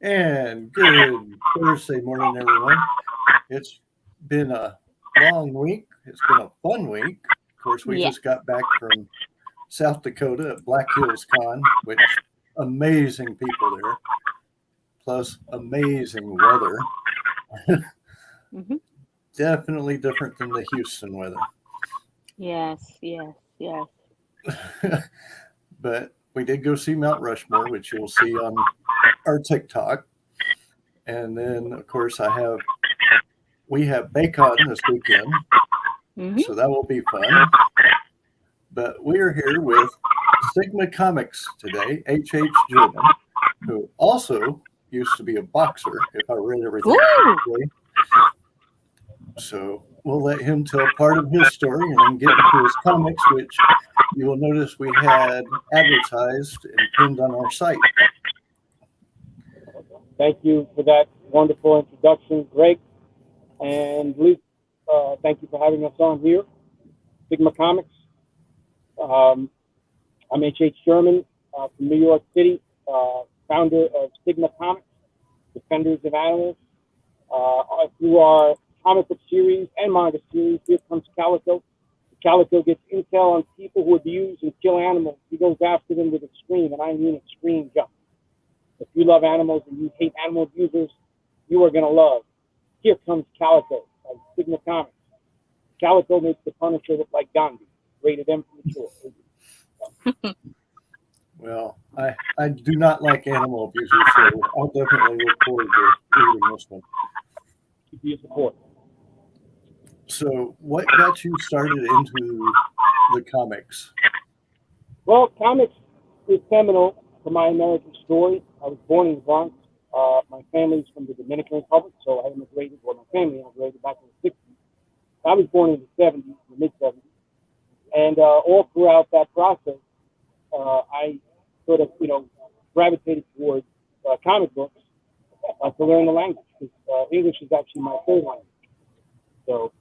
And good Thursday morning, everyone. It's been a long week. It's been a fun week. Of course, we just got back from South Dakota at Black Hills Con, which amazing people there, plus amazing weather. Mm-hmm. Definitely different than the Houston weather. Yes, yes, yes. But we did go see Mount Rushmore, which you'll see on our TikTok. And then, of course, we have Bacon this weekend, Mm-hmm. so that will be fun. But we are here with Sigma Comics today, H.H. German, who also used to be a boxer, if I read everything correctly. So we'll let him tell part of his story and then get into his comics, which you will notice we had advertised and pinned on our site. Thank you for that wonderful introduction, Greg. And Luke, thank you for having us on here. Sigma Comics. I'm H.H. Sherman from New York City, founder of Sigma Comics, Defenders of Animals. Through our comic book series and manga series, here comes Calico. Calico gets intel on people who abuse and kill animals. He goes after them with extreme, and I mean extreme justice. If you love animals and you hate animal abusers, you are going to love Here Comes Calico by Sigma Comics. Calico makes the Punisher look like Gandhi, rated M for mature. Well, I do not like animal abusers, so I'll definitely look forward to reading this one. Keep your support. So what got you started into the comics? Well, comics is seminal for my American story. I was born in the Bronx. My family's from the Dominican Republic, so I immigrated, well, my family immigrated back in the 60s. I was born in the 70s, the mid-70s. And all throughout that process, I sort of, gravitated towards comic books to learn the language, because English is actually my third language. So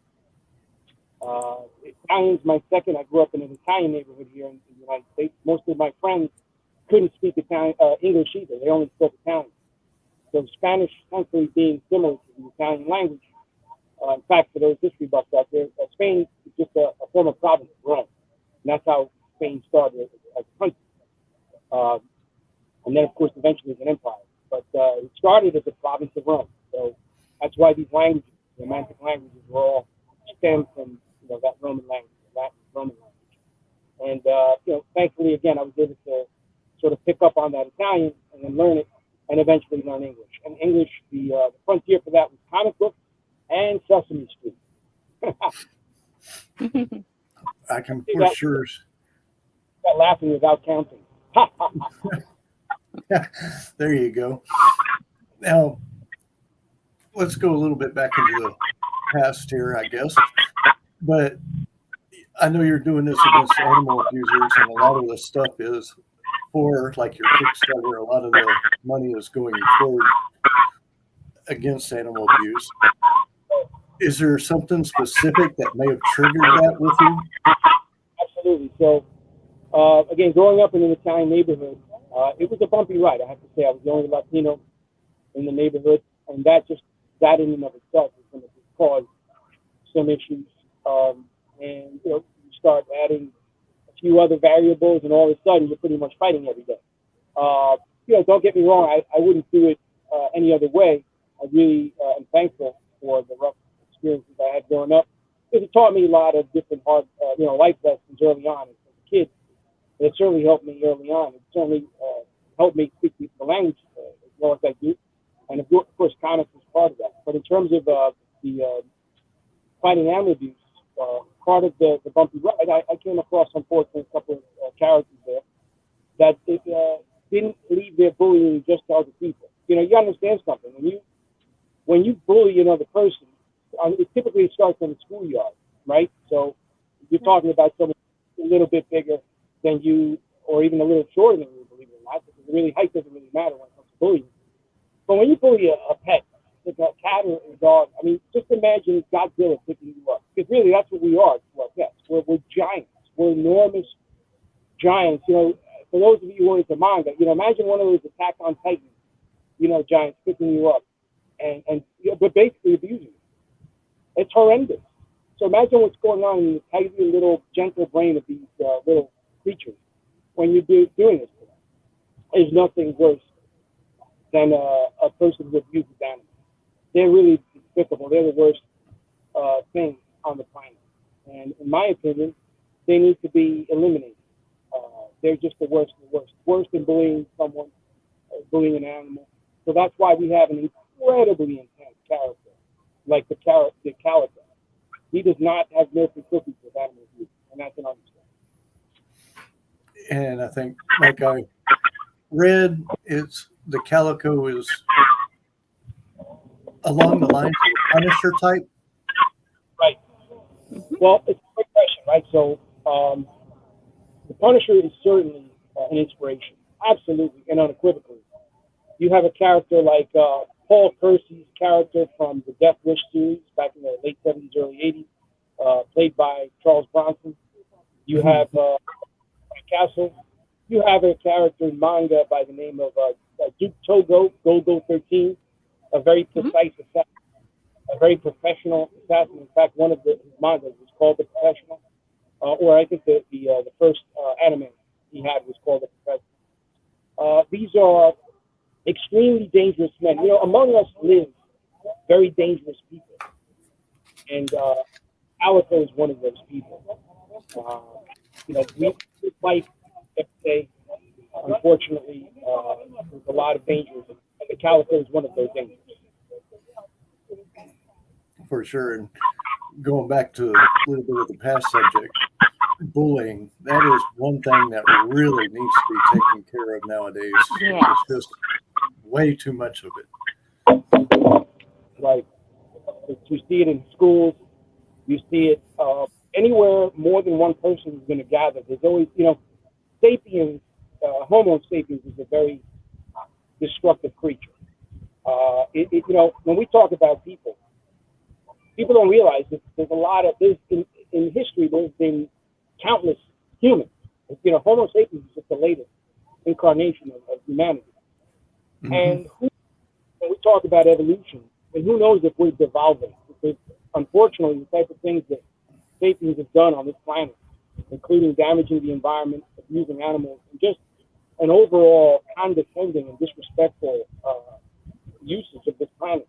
Italian's my second. I grew up in an Italian neighborhood here in the United States. Most of my friends couldn't speak English either. They only spoke Italian. So Spanish, thankfully, being similar to the Italian language. In fact, for those history buffs out there, Spain is just a former province of Rome. And that's how Spain started as a country. And then, of course, eventually as an empire. But it started as a province of Rome. So that's why these languages, Romantic languages, were all stemmed from that Roman language, Latin Roman language. And thankfully, again, I was able to sort of pick up on that Italian and then learn it, and eventually learn English. And English, the frontier for that was comic books and Sesame Street. I can for sure. Got laughing without counting. There you go. Now, let's go a little bit back into the past here, I guess. But I know you're doing this against animal abusers, and a lot of the stuff is for, like your Kickstarter, a lot of the money is going toward against animal abuse. Is there something specific that may have triggered that with you? Absolutely. So, again, growing up in an Italian neighborhood, it was a bumpy ride. I have to say, I was the only Latino in the neighborhood, and that in and of itself is going to cause some issues. And you start adding a few other variables, and all of a sudden you're pretty much fighting every day. Don't get me wrong, I wouldn't do it any other way. I really am thankful for the rough experiences I had growing up, because it taught me a lot of different hard, life lessons early on as a kid It certainly helped me early on. It certainly helped me speak the language as well as I do. And of course, comics is part of that. But in terms of the fighting animal abuse, part of the bumpy ride, I came across, unfortunately, a couple of characters there that didn't leave their bullying just to other people. You know, you understand something. When you bully another person, it typically starts in the schoolyard, right? So you're talking about someone a little bit bigger than you, or even a little shorter than you, believe it or not, because really height doesn't really matter when it comes to bullying. But when you bully a pet, like a cat or a dog, I mean, just imagine Godzilla picking you up. Because really, that's what we are to our pets. We're giants. We're enormous giants. You know, for those of you who are into manga, you know, imagine one of those Attack on Titan, you know, giants picking you up, and but basically abusing you. It's horrendous. So imagine what's going on in the tiny little gentle brain of these little creatures when you're doing this to them. There's nothing worse than a person who abuses animals. They're really despicable. They're the worst thing on the planet. And in my opinion, they need to be eliminated. They're just the worst of the worst. Worse than bullying someone, bullying an animal. So that's why we have an incredibly intense character, like the Calico. He does not have milk and cookies with animal abuse, and that's an understatement. And I think, like I read, it's the Calico is along the lines of the Punisher type. Right. Well, it's a great question, right? So the Punisher is certainly an inspiration, absolutely and unequivocally. You have a character like Paul Kersey's character from the Death Wish series back in the late 70s, early 80s, played by Charles Bronson. You have Castle. You have a character in manga by the name of Duke Togo, Golgo 13, a very precise assassin, a very professional assassin. In fact, one of his mangas was called The Professional, or I think the first anime he had was called The Professional. These are extremely dangerous men. You know, among us live very dangerous people, and Calico is one of those people. You know, we fight every day. Unfortunately, there's a lot of dangers, and the Calico is one of those dangers. For sure. And going back to a little bit of the past subject, bullying, that is one thing that really needs to be taken care of nowadays. Yes. It's just way too much of it. Right. You see it in schools. You see it anywhere more than one person is going to gather. There's always, you know, sapiens, Homo sapiens is a very destructive creature. You know, when we talk about people don't realize that there's a lot of, in history, there's been countless humans. You know, Homo sapiens is just the latest incarnation of humanity. Mm-hmm. And when we talk about evolution, and who knows if we're devolving, because unfortunately, the type of things that sapiens have done on this planet, including damaging the environment, abusing animals, and just an overall condescending and disrespectful usage of this planet,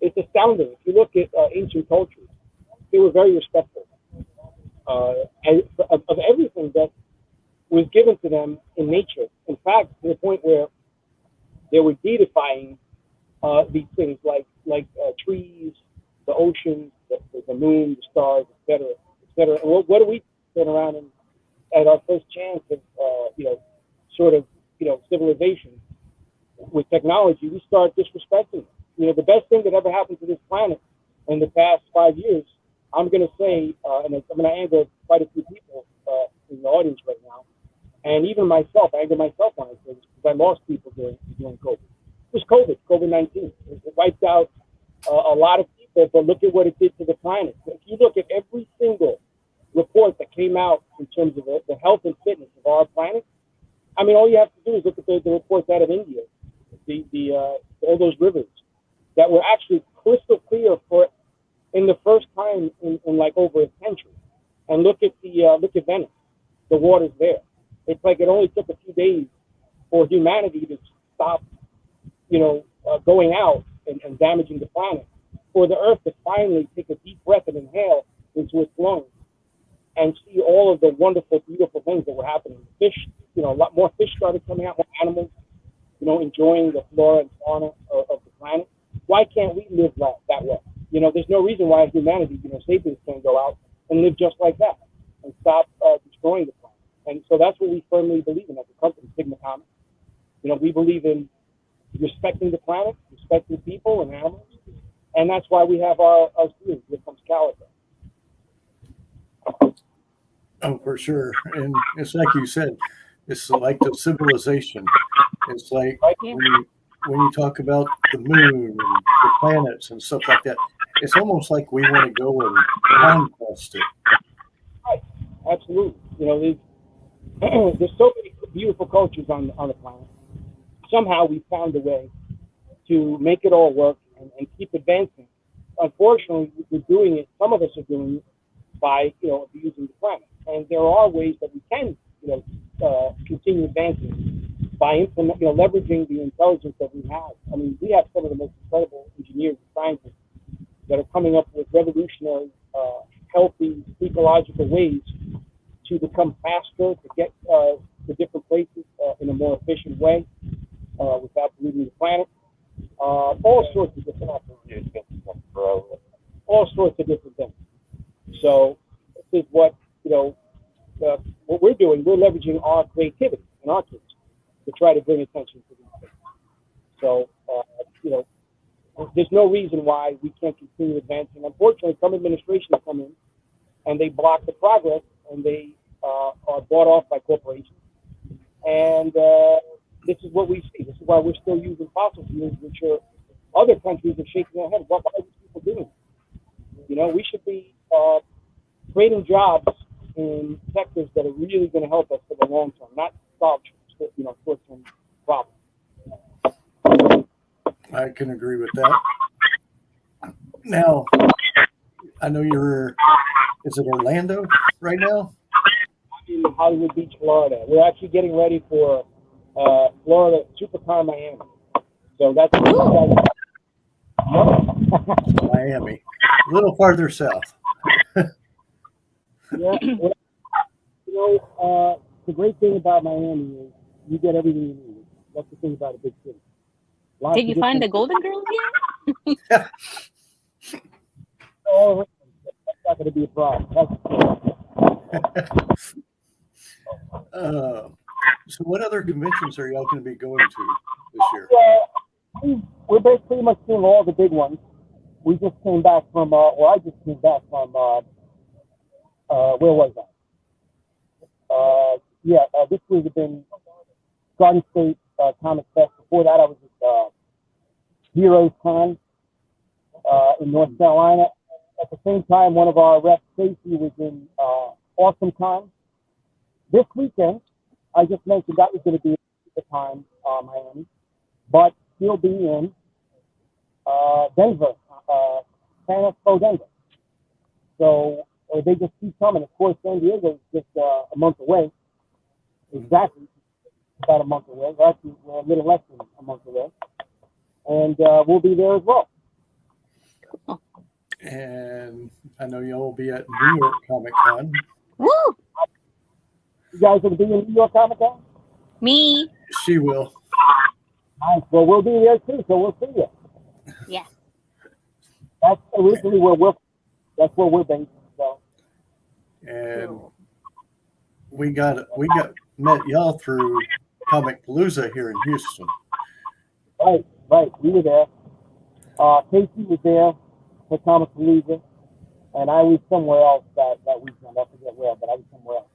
it's astounding. If you look at ancient cultures, they were very respectful of everything that was given to them in nature. In fact, to the point where they were deifying these things like trees, the ocean, the moon, the stars, etc., etc. And what do we turn around and at our first chance of civilization with technology, we start disrespecting them. You know, the best thing that ever happened to this planet in the past 5 years, I'm going to say, and I'm going to anger quite a few people in the audience right now, and even myself, I anger myself when I say this, because I lost people during COVID. It was COVID-19. It wiped out a lot of people, but look at what it did to the planet. If you look at every single report that came out in terms of the health and fitness of our planet, I mean, all you have to do is look at the reports out of India, all those rivers that were actually crystal clear for in the first time in like over a century. And look at Venice, the water's there. It's like it only took a few days for humanity to stop, going out and damaging the planet, for the Earth to finally take a deep breath and inhale into its lungs and see all of the wonderful, beautiful things that were happening. Fish, a lot more fish started coming out, more animals, enjoying the flora and fauna of the planet. Why can't we live that way? There's no reason why humanity, sapiens can't go out and live just like that and stop destroying the planet. And so that's what we firmly believe in as a company, Sigma Comics. We believe in respecting the planet, respecting people and animals, and that's why we have our series, Here Comes Calico. Oh, for sure. And it's like you said, it's like the civilization. It's like Yeah. when you talk about the moon and the planets and stuff like that, it's almost like we want to go and conquest it. Right. Absolutely. There's so many beautiful cultures on the planet. Somehow we found a way to make it all work and keep advancing. Unfortunately, we're doing it. Some of us are doing it by abusing the planet. And there are ways that we can continue advancing by leveraging the intelligence that we have. I mean, we have some of the most incredible engineers and scientists that are coming up with revolutionary, healthy, ecological ways to become faster, to get to different places in a more efficient way without polluting the planet. All sorts of different all sorts of different things. So this is what we're doing. We're leveraging our creativity and our kids to try to bring attention to these things. So there's no reason why we can't continue advancing. Unfortunately, some administrations come in and they block the progress, and they are bought off by corporations. And this is what we see. This is why we're still using fossil fuels, which are other countries are shaking their head. Why are these people doing it? We should be creating jobs in sectors that are really going to help us for the long term, not solve short-term problems. I can agree with that. Now, I know is it Orlando right now? In Hollywood Beach, Florida. We're actually getting ready for Florida SuperCon Miami. So that's Miami, a little farther south. Yeah. The great thing about Miami is you get everything you need. That's the thing about a big city. Did you find the Golden Girls yet? Oh, that's not going to be a problem. So what other conventions are y'all going to be going to this year? We're pretty much doing all the big ones. We just came back from, I just came back from, where was I? This would have been Garden State Comic Fest. Before that, I was at Heroes Con in North Carolina. At the same time, one of our reps, Stacy, was in Awesome Con. This weekend, I just mentioned that was going to be the time, Miami, but he'll be in Denver, San Expo, Denver. So they just keep coming. Of course, San Diego is just a month away. Exactly, about a month away. Actually, we're a little less than a month away. And we'll be there as well. And I know y'all will be at New York Comic Con. Woo! You guys will be in New York Comic Con? Me. She will. Nice. Well, we'll be there too, so we'll see you. Yeah. That's originally that's where we're based. So. And we met y'all through Comic Palooza here in Houston. Right. We were there. Casey was there for Comic Palooza, and I was somewhere else that weekend. I forget where, but I was somewhere else.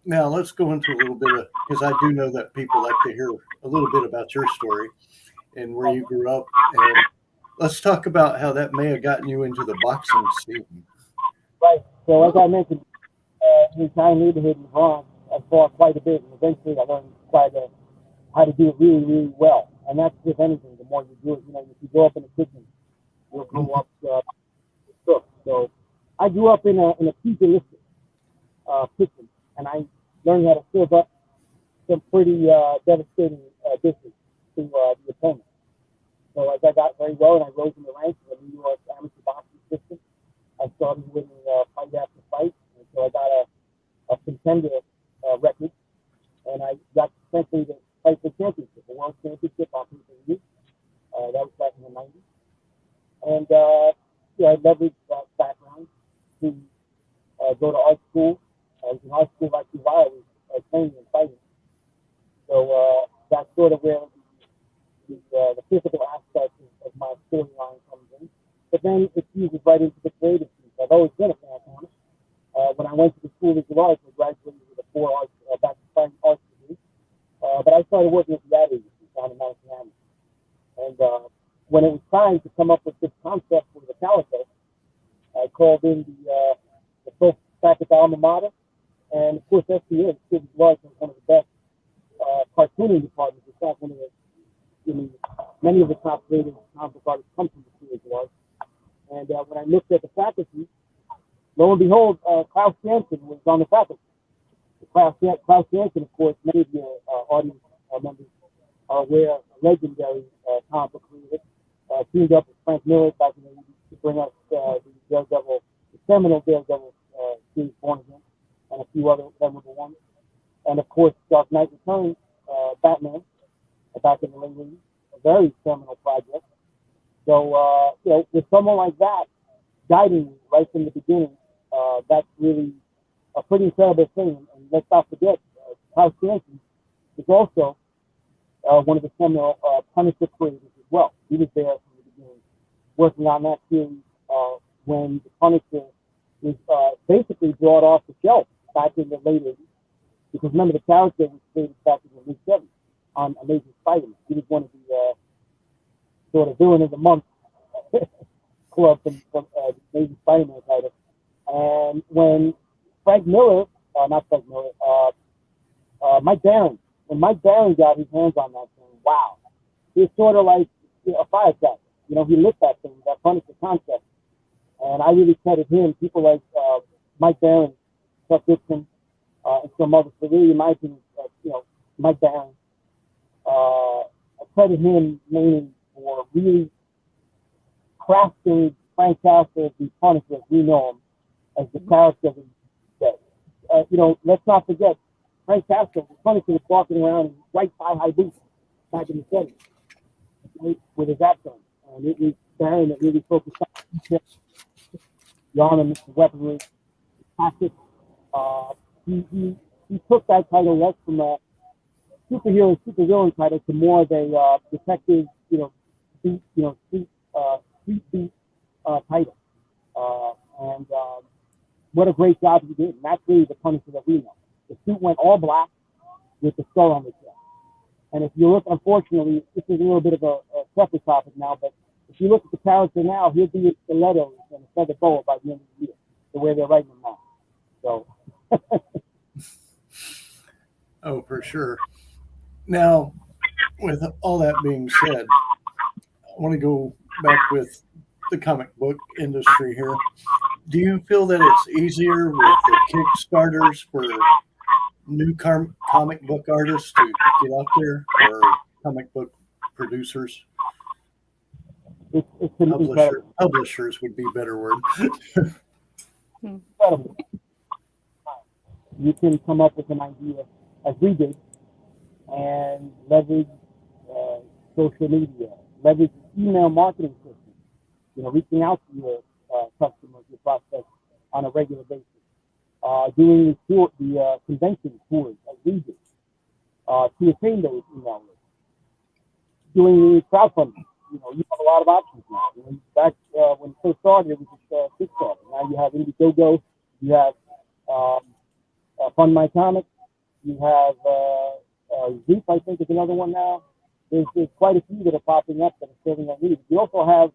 Now let's go into a little bit of, because I do know that people like to hear a little bit about your story and where you grew up. And let's talk about how that may have gotten you into the boxing scene. Right. So as I mentioned, in the Italian neighborhood in Bronx, I fought quite a bit, and eventually I learned how to do it really, really well. And that's with anything. The more you do it, if you grow up in the kitchen, you'll grow up cook. So I grew up in a pugilistic kitchen, and I learned how to serve up some pretty devastating dishes to the opponent. So as I got very well and I rose in the ranks of the New York amateur boxing system, I started winning fight after fight, and so I got a contender record, and I got essentially the fight for championship, the world championship on pay-per-view. That was back in the 90s. And I leveraged that background to go to art school. I was in art school actually while I was training and fighting. So that's sort of where the physical aspect of my storyline comes in. But then it fuses right into the creative piece. I've always been a fan of comics. When I went to the School of Visual Arts, I graduated with a 4 arts, back to fine arts degree. But I started working at the ad agency down in Mount Miami. And when it was time to come up with this concept for the Calico, I called in the folks back at the alma mater, and of course SPA, the School of Visual Arts, was one of the best cartooning departments. In fact, many of the top rated comic book artists come from the School of Visual Arts. And when I looked at the faculty, lo and behold, Klaus Janson was on the faculty. Klaus Janson, of course, many of your audience members are aware, a legendary comic book creator, teamed up with Frank Miller back in the 80s to bring us the Daredevil, the seminal Daredevil series Born Again, and a few other memorable ones. And of course, Dark Knight Returns, Batman, back in the late 80s, a very seminal project. So, with someone like that guiding me right from the beginning, that's really a pretty incredible thing. And let's not forget, Klaus Janson is also one of the seminal Punisher creators as well. He was there from the beginning, working on that series when the Punisher was basically brought off the shelf back in the late 80s. Because remember, the character was created back in the mid-70s on Amazing Spider-Man. He was one of the sort of villain of the month club from the Amazing Spider-Man title. And when Mike Baron, when Mike Baron got his hands on that thing, wow, he was sort of like a firecracker. He lit that thing, that Punisher concept. And I really credit him. People like Mike Baron, Chuck Dixon, and some others. So really, in my opinion, Mike Baron, I credit him mainly for really crafting Frank Castle, the Punisher as we know him, as the character that, let's not forget, Frank Castle, the Punisher, was walking around in white thigh-high boots back in the 70s, right, with his accent. And it was Baron that really focused on the armaments, the weaponry, the tactics. He took that title less from a superhero, supervillain title to more of a detective, street beat title. And what a great job he did. And that's really the Punisher that we know. The suit went all black with the skull on the chest. And if you look, unfortunately, this is a little bit of a separate topic now, but if you look at the character now, he'll be a stiletto and a feather boa by the end of the year, the way they're writing him now. So. Oh, for sure. Now, with all that being said, I want to go back with the comic book industry here. Do you feel that it's easier with the Kickstarters for new comic book artists to get out there, or comic book producers? Publishers would be a better word. Incredible. You can come up with an idea, as we did, and leverage social media, leverage email marketing systems, reaching out to your customers, your prospects on a regular basis, doing the convention tours, as we did, to attain those email lists, doing the crowdfunding. You have a lot of options now. Back when it first started, it was just Kickstarter. Now you have Indiegogo, you have Fund My Comics, you have Zeep, I think, is another one now. There's quite a few that are popping up that are serving that need. You also have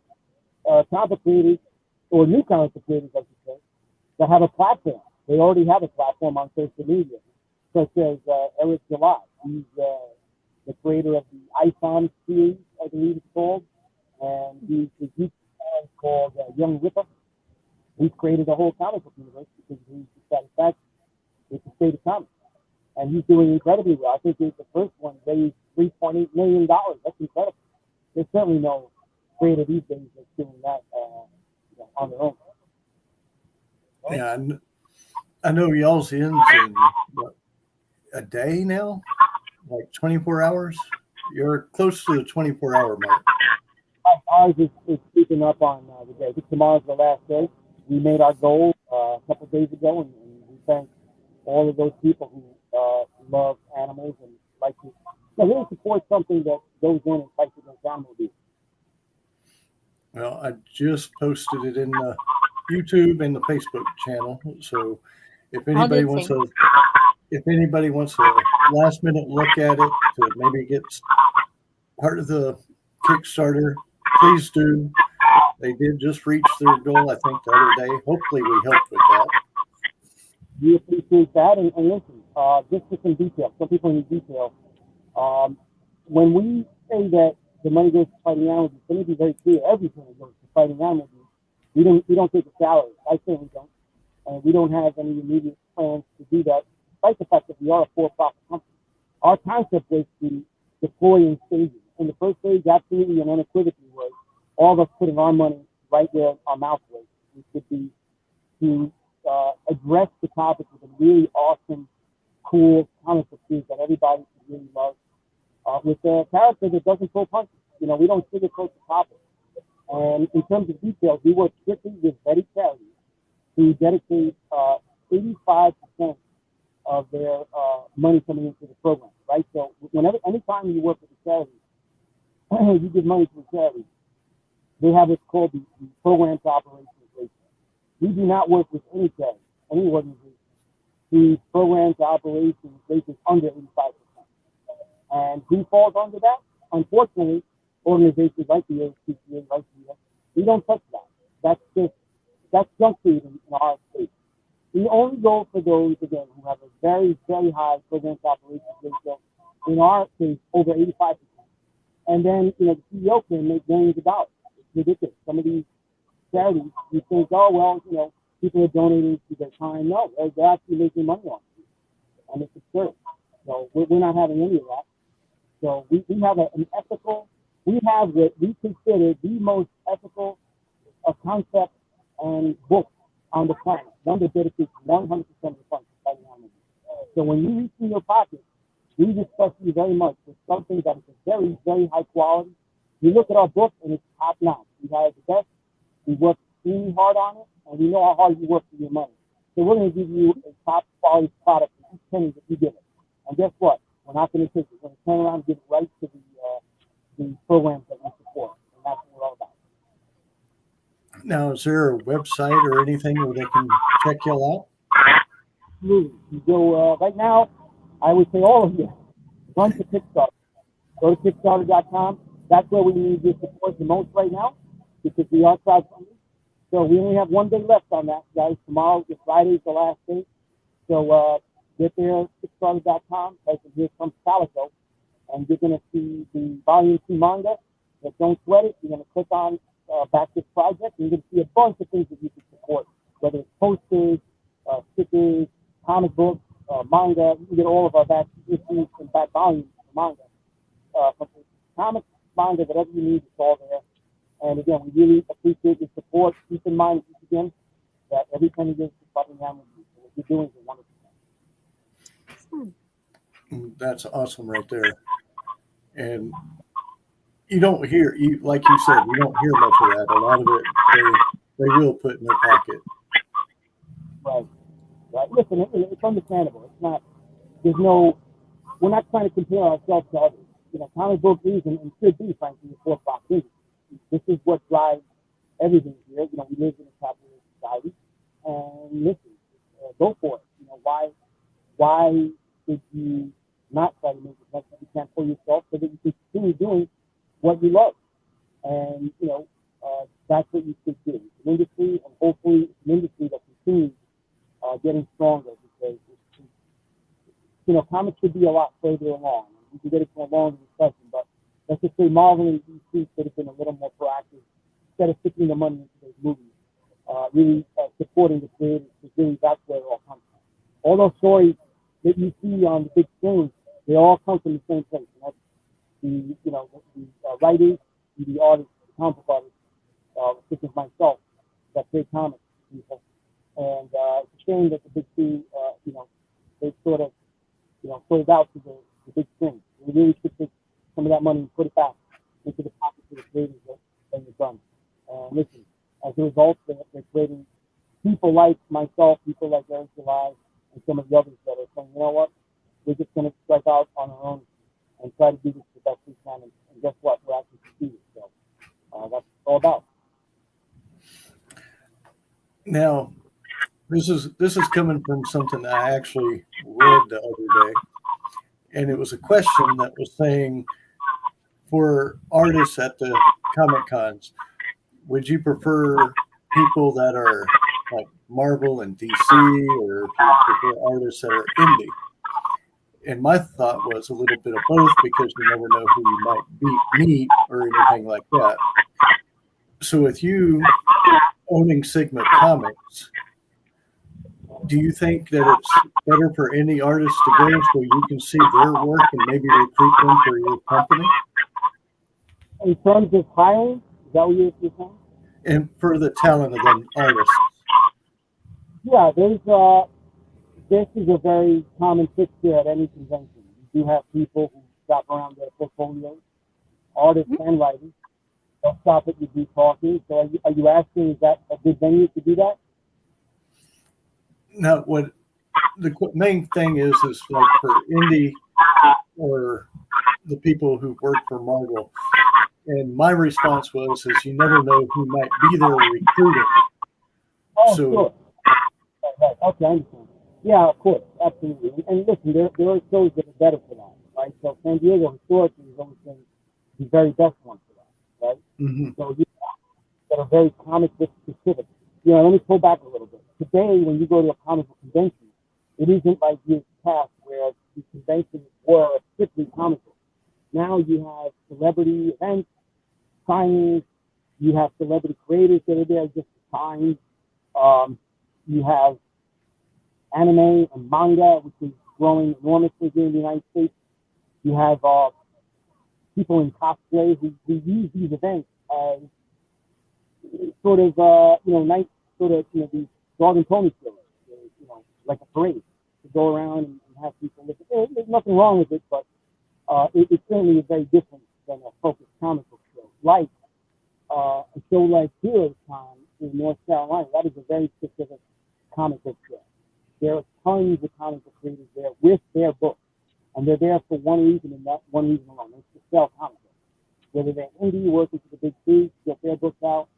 comic creators, or new comic creators, I should say, that have a platform. They already have a platform on social media, such as Eric July. He's the creator of the ISON series, I believe it's called, and he's the YouTube channel called Young Ripper. He's created a whole comic book universe because he's satisfied with the state of comics. And he's doing incredibly well. I think the first one raised $3.8 million. That's incredible. There's certainly no creator these days that's doing that on their own. Yeah, I know y'all's ends in what, a day now, like 24 hours. You're close to the 24-hour mark. Ours is creeping up on the day. I think tomorrow's the last day. We made our goal a couple of days ago, and we thank all of those people who love animals and like to really support something that goes in and fights against animal abuse. Well, I just posted it in the YouTube and the Facebook channel. So if anybody wants sing. a last minute look at it to maybe get part of the Kickstarter, please do. They did just reach their goal, I think, the other day. Hopefully we helped with that. We appreciate that. And listen, just for some detail, some people need detail. When we say that the money goes to fighting animals, let me be very clear, everything goes to fighting animals. We don't take a salary. I certainly don't. And we don't have any immediate plans to do that, despite the fact that we are a for-profit company. Our concept was to deploy in stages. And the first stage, absolutely and unequivocally, was all of us putting our money right where our mouth was, which would be to address the topic with a really awesome, cool comic book series that everybody should really love, with a character that doesn't pull punches. You know, we don't sugarcoat the topic. And in terms of details, we work strictly with vetted charities who dedicate 85% of their money coming into the program, right? So anytime you work with a charity, you give money to a charity, they have what's called the program to operations ratio. We do not work with any charity, any organization, whose program to operations ratio is under 85%. And who falls under that? Unfortunately, organizations like the ASPCA, like the we don't touch that. That's junk food in our state. We only go for those, again, who have a very, very high program to operations ratio, in our case, over 85%. And then, the CEO can make millions of dollars. It's ridiculous. Some of these charities, you think, oh, well, people are donating to their time. No, they're actually making money on it. And it's absurd. So we're not having any of that. So we have an ethical, we have what we consider the most ethical concept and book on the planet. One that dedicates 100% of the funds to fighting animal abuse. So when you reach in your pocket, we discuss you very much with something that is a very, very high quality. You look at our book and it's top notch. We have the best. We work extremely hard on it, and we know how hard you work for your money. So we're going to give you a top quality product for each penny that you give us. And guess what? We're not going to take it. We're going to turn around and give it right to the programs that we support. And that's what we're all about. Now, is there a website or anything where they can check y'all Absolutely. You go, right now, I would say all of you, run to Kickstarter. Go to Kickstarter.com. That's where we need your support the most right now, because we are crowdfunding. So we only have 1 day left on that, guys. Tomorrow, Friday is the last day. So get there, Kickstarter.com, right, and here comes Calico. And you're going to see the Volume 2 manga. But don't sweat it. You're going to click on Back This Project, and you're going to see a bunch of things that you can support, whether it's posters, stickers, comic books, manga. You can get all of our back issues and back volumes of manga. From comics, manga, whatever you need, it's all there. And again, we really appreciate your support. Keep in mind, again, that every penny goes to fighting animal abuse. What you're doing is a wonderful thing. That's awesome right there. And you don't hear, like you said, you don't hear much of that. A lot of it they will put in their pocket. Right. Listen, it's understandable. It's not, we're not trying to compare ourselves to others. Comic book is and should be, frankly, a for-profit industry. This is what drives everything here. We live in a capitalist society. And listen, go for it. Why should you not try to make as much as you can for yourself so that you can continue doing what you love? And, that's what you should do. It's an industry, and hopefully it's an industry that continues getting stronger, because, comics should be a lot further along. We can get into a long discussion, but let's just say Marvel and DC could have been a little more proactive instead of sticking the money into those movies, really supporting the creators, because really that's where it all comes from. All those stories that you see on the big screen, they all come from the same place. And that's the writers, the artists, the comic book artists, such as myself, that create comics for people. And it's a shame that the big two, they sort of, put it out to the big screen. We really should take some of that money and put it back into the pockets of the creators that you've done. And listen, as a result, they're creating people like myself, people like Eric July, and some of the others that are saying, you know what, we're just going to strike out on our own and try to do this the best we can. And guess what? We're actually succeeding. So that's what it's all about. Now, this is coming from something I actually read the other day, and it was a question that was saying, for artists at the Comic Cons, would you prefer people that are like Marvel and DC, or do you prefer artists that are indie? And my thought was a little bit of both, because you never know who you might meet or anything like that. So with you owning Sigma Comics, do you think that it's better for any artist to go so you can see their work and maybe recruit them for your company? In terms of hiring, is that what you're saying? And for the talent of them artists? Yeah, this is a very common fixture at any convention. You do have people who shop around their portfolios, artists and writers. They'll stop at your booth talking. So are you asking, is that a good venue to do that? Now, what the main thing is like for indie or the people who work for Marvel. And my response was, is you never know who might be there recruiting. Oh, So, sure. Right. Okay, I understand. Yeah, of course, absolutely. And listen, there are shows that are better for that, right? So San Diego historically has always been the very best one for that, right? mm-hmm. So you that are very comic book specific. Let me pull back a little bit. Today, when you go to a comic book convention, it isn't like years past where the conventions were strictly comic book. Now you have celebrity events, signings, you have celebrity creators that are there just to sign. You have anime and manga, which is growing enormously here in the United States. You have people in cosplay who use these events as sort of, nice sort of, these dog and pony shows, like a parade to go around and have people look at it. There's nothing wrong with it, but it certainly is very different than a focused comic book show. Like a show like Heroes Con in North Carolina, that is a very specific comic book show. There are tons of comic book creators there with their books, and they're there for one reason and that one reason alone. It's to sell comic books. Whether they're indie, working for the big two, get their books out,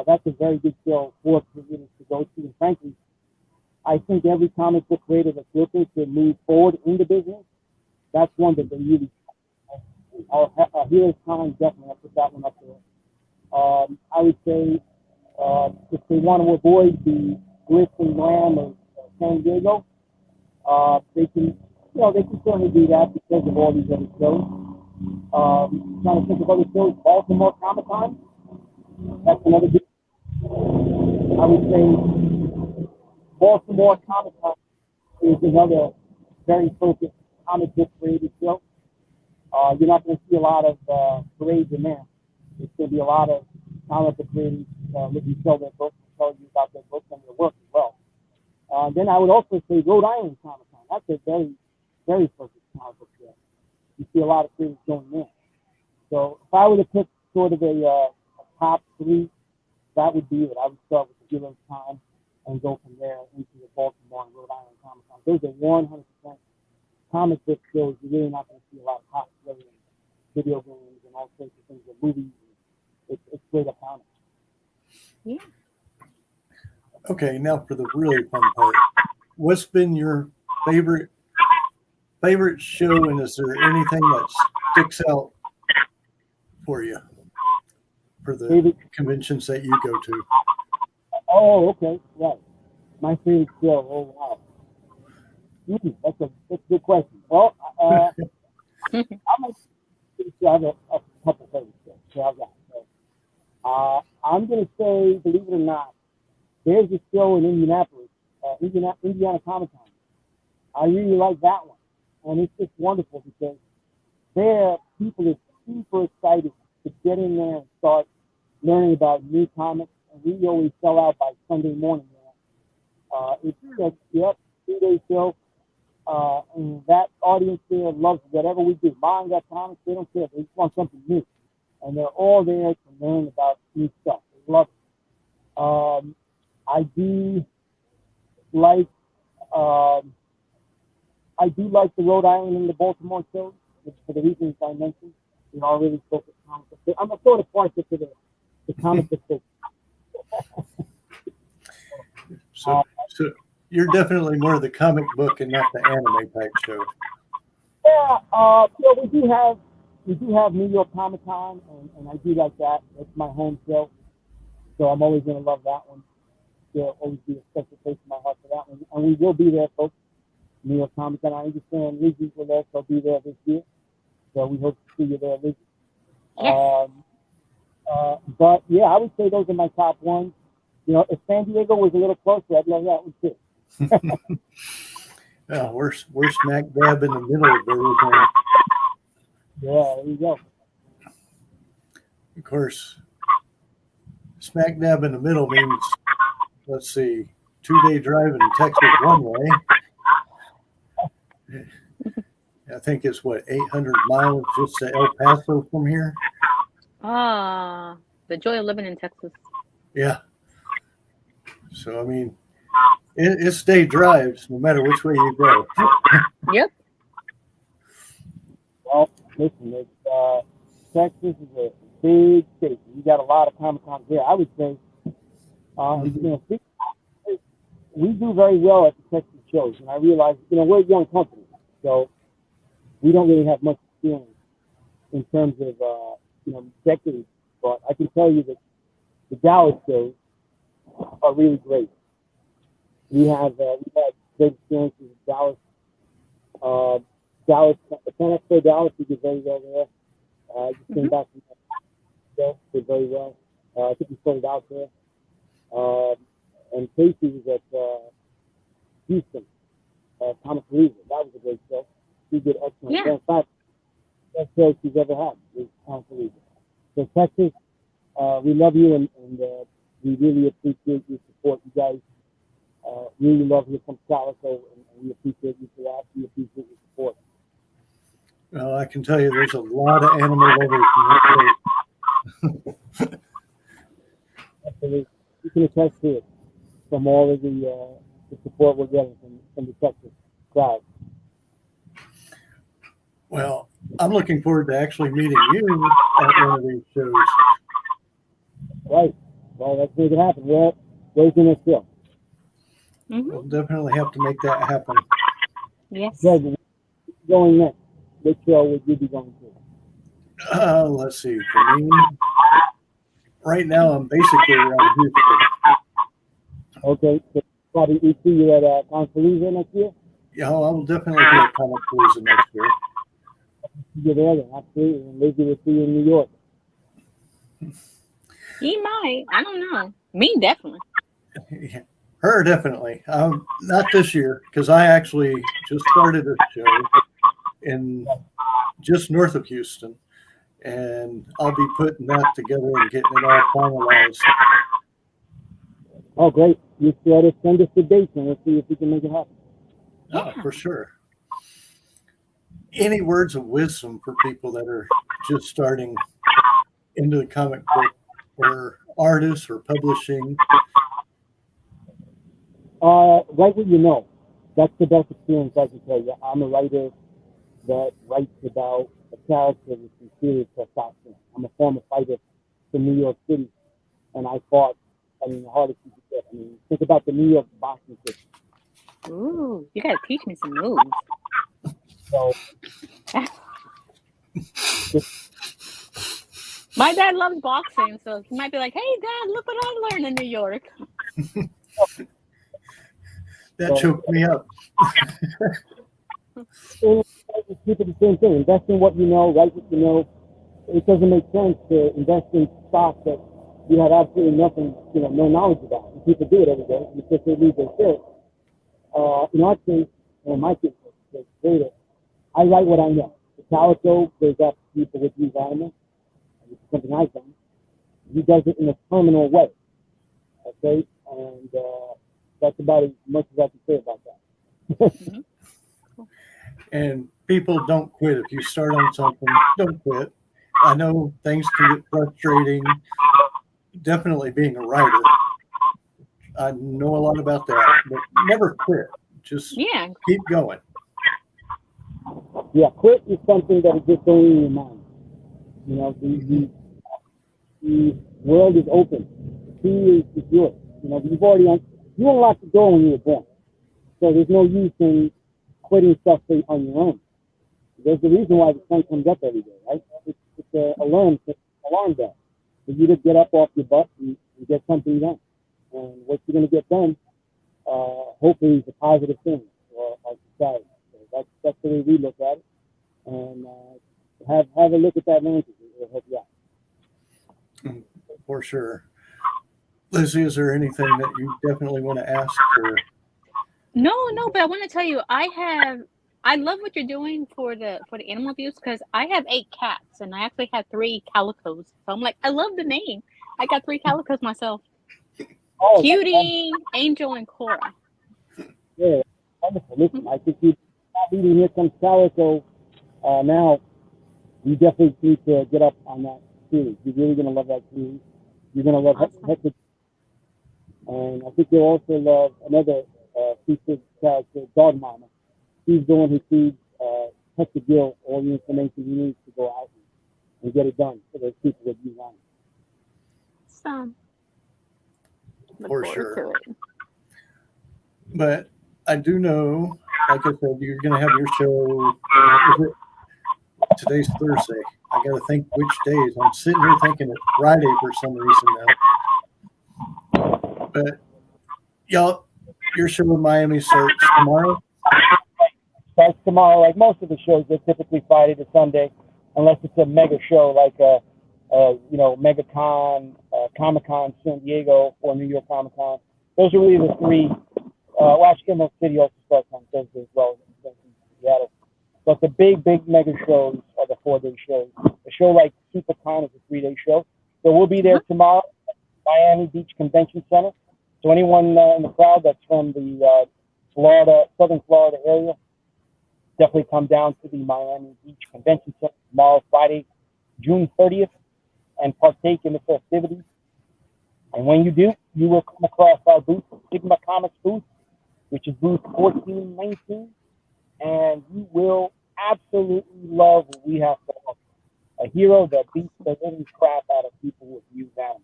that's a very good show for creators to go to. And frankly, I think every comic book creator that's looking to move forward in the business, that's one that they really. Our Heroes Con, definitely, I put that one up there. I would say if they want to avoid the glitz and glam of San Diego, they can certainly do that because of all these other shows. Trying to think of other shows, Baltimore Comic Con, that's another good. I would say Baltimore Comic Con is another very focused comic book creative show. You're not going to see a lot of parades in there. It's going to be a lot of comic book creators looking to sell their books and tell you about their books and their work as well. Then I would also say Rhode Island Comic Con. That's a very, very focused comic book show. You see a lot of creators going there. So if I were to pick sort of a top three, that would be it. I would start with the Heroes Con and go from there into the Baltimore and Rhode Island Comic Con. Those are 100% comic book shows. You're really not going to see a lot of cosplay and video games and all sorts of things, and movies. It's straight up comics. Yeah. Okay, now for the really fun part. What's been your favorite show, and is there anything that sticks out for you for the conventions that you go to? Oh, okay, right. My favorite show. Oh, wow. That's a good question. Well, I have a couple favorite shows. So I'm going to say, believe it or not, there's a show in Indianapolis, Indiana Comic Con. I really like that one. And it's just wonderful because there, people are super excited to get in there and start learning about new comics. And we always sell out by Sunday morning there. It's yep, 2-day show. And that audience there loves whatever we do. Manga, comics, they don't care. They just want something new. And they're all there to learn about new stuff. They love it. I do like the Rhode Island and the Baltimore shows, which for the reasons I mentioned. We are really focused on comics. I'm a sort of partial to the comic book. So you're definitely more of the comic book and not the anime type show. Yeah, we do have New York Comic Con, and I do like that. It's my home show, so I'm always going to love that one. There'll always be a special place in my heart for that one, and we will be there, folks. New York Comic Con. I understand Lizzie's with us. She'll be there this year, so we hope to see you there, Lizzie. Yes. But yeah, I would say those are my top ones. You know, if San Diego was a little closer, I'd be like, yeah, it was good. Yeah, we're smack dab in the middle of everything. Yeah, there you go. Of course, smack dab in the middle means, let's see, 2-day drive in Texas one way. I think it's 800 miles just to El Paso from here. The joy of living in Texas. Yeah. So I mean, it's day drives no matter which way you go. Yep. Well, listen, Texas is a big state. You got a lot of Comic Cons here. I would say, we do very well at the Texas shows, and I realize, we're a young company, so we don't really have much experience in terms of, decades. But I can tell you that the Dallas shows are really great. We've had great experiences in Dallas. San Expo Dallas, we did very well there. I just came back from that show, did very well. I think we sold out there. And Casey was at Houston, Comic Palooza. That was a great show. She did excellent. Yeah. In fact, best show she's ever had was Comic Palooza. So Texas, we love you, and we really appreciate your support. You guys really love Here Comes Calico, and we appreciate you for that. We appreciate your support. Well, I can tell you there's a lot of animal lovers in this state. Absolutely. You can attest to it from all of the support we're getting from the Texas crowd. Well, I'm looking forward to actually meeting you at one of these shows. Right. Well, let's make it happen. Where's the next show? Mm-hmm. We'll definitely have to make that happen. Yes. Greg, where are you going next? Which show would you be going to? Let's see. For me, right now I'm basically around Houston. Okay, so probably we see you at Conference next year. Yeah, I will definitely be at Comic Palooza next year. You're there then, absolutely. And Lizzie will see you in New York. He might. I don't know. Me, definitely. Her, definitely. Not this year, because I actually just started a show in just north of Houston, and I'll be putting that together and getting it all finalized. Oh, great. You let us send us the dates, and we'll see if we can make it happen. Oh, for sure. Any words of wisdom for people that are just starting into the comic book, or artists or publishing? Write what you know. That's the best experience I can tell you. I'm a writer that writes about a character with some serious testosterone. I'm a former fighter from New York City, and I fought, the hardest you could get. Think about the New York boxing system. Ooh, you gotta teach me some moves. So, My dad loves boxing, so he might be like, "Hey, Dad, look what I learned in New York." That choked me up. keep it the same thing. Invest in what you know, write what you know. It doesn't make sense to invest in stock that you have absolutely nothing, no knowledge about. And people do it every day because they lose their shit. In our case, and my case, as a creator, I write what I know. The Calico goes after people with these animals, which is something I've done. He does it in a terminal way, okay? And That's about as much as I can say about that. And people, don't quit. If you start on something, don't quit. I know things can get frustrating. Definitely being a writer, I know a lot about that, but never quit. Just Yeah. keep going. Yeah, quit is something that is just only in your mind. You know, the world is open. The key is yours. You know, you unlocked the door when you were born. So there's no use in quitting stuff on your own. There's a reason why the sun comes up every day, right? It's an alarm bell for you to get up off your butt and get something done. And what you're going to get done, hopefully, is a positive thing for our society. So that's the way we look at it. And have a look at that language. It'll help you out. For sure. Lizzie, is there anything that you definitely want to ask? Or No, but I want to tell you, I love what you're doing for the animal abuse, because I have 8 cats and I actually have 3 calicos. So I'm like, I love the name. I got 3 calicos myself. Oh, Cutie, Angel, and Cora. yeah, wonderful. Listen, I think you're reading Here Comes Calico now. You definitely need to get up on that series. You're really going to love that series. You're going to love Awesome. Hector. And I think you'll also love another featured character, Dog Mama. She's the one who feeds Hector Gill all the information he needs to go out and get it done for those people that use on it. So, look For forward sure. to it. But I do know, like I said, you're going to have your show. Today's Thursday. I got to think which days. I'm sitting here thinking it's Friday for some reason now. But y'all, your show in Miami starts tomorrow. Starts tomorrow, like most of the shows. They're typically Friday to Sunday, unless it's a mega show like MegaCon, Comic-Con, San Diego, or New York Comic-Con. Those are really the 3. Emerald City also starts on Thursday as well in Seattle. But the big mega shows are the 4-day shows. A show like SuperCon is a 3-day show. So we'll be there tomorrow at Miami Beach Convention Center. So anyone in the crowd that's from the Southern Florida area, definitely come down to the Miami Beach Convention Center tomorrow, Friday, June 30th, and partake in the festivities. And when you do, you will come across our booth, Sigma Comics booth, which is booth 1419. And you will absolutely love what we have to offer. A hero that beats the living crap out of people with used animals.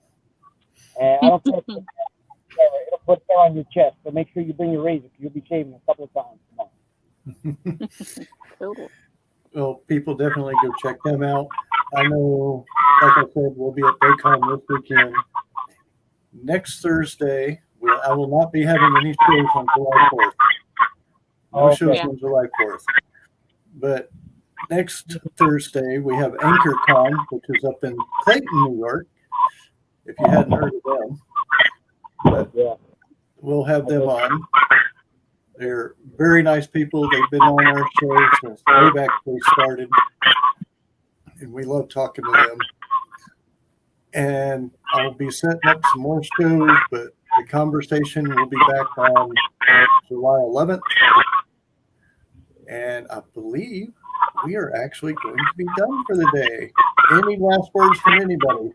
And I don't care if it'll put hair on your chest, so make sure you bring your razor, because you'll be shaving a couple of times tomorrow. Cool. Well, people definitely go check them out. I know, like I said, we'll be at Baycon this weekend. Next Thursday, I will not be having any shows on July 4th. No shows on July 4th. But next Thursday, we have AnchorCon, which is up in Clayton, New York, if you hadn't heard of them. But we'll have them on. They're very nice people. They've been on our show since way back when we started. And we love talking to them. And I'll be setting up some more shows, but the conversation will be back on July 11th. And I believe we are actually going to be done for the day. Any last words from anybody?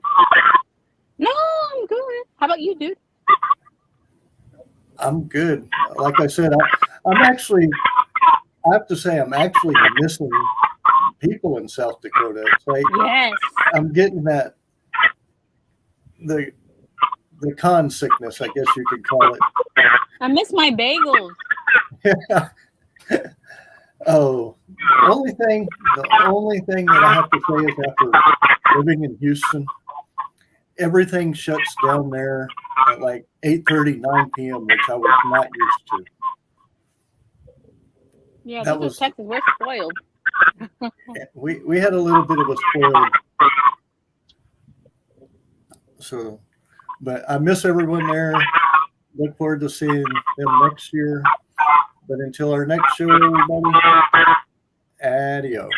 No, I'm good. How about you, dude? I'm good. Like I said, I have to say, I'm actually missing people in South Dakota. It's like, Yes. I'm getting that, the con sickness, I guess you could call it. I miss my bagels. Oh, the only thing that I have to say is after living in Houston, everything shuts down there at like 8:30, 9 p.m., which I was not used to. Yeah, That this is Texas. We're spoiled. We had a little bit of a spoiled. So, but I miss everyone there. Look forward to seeing them next year. But until our next show, everybody, adios.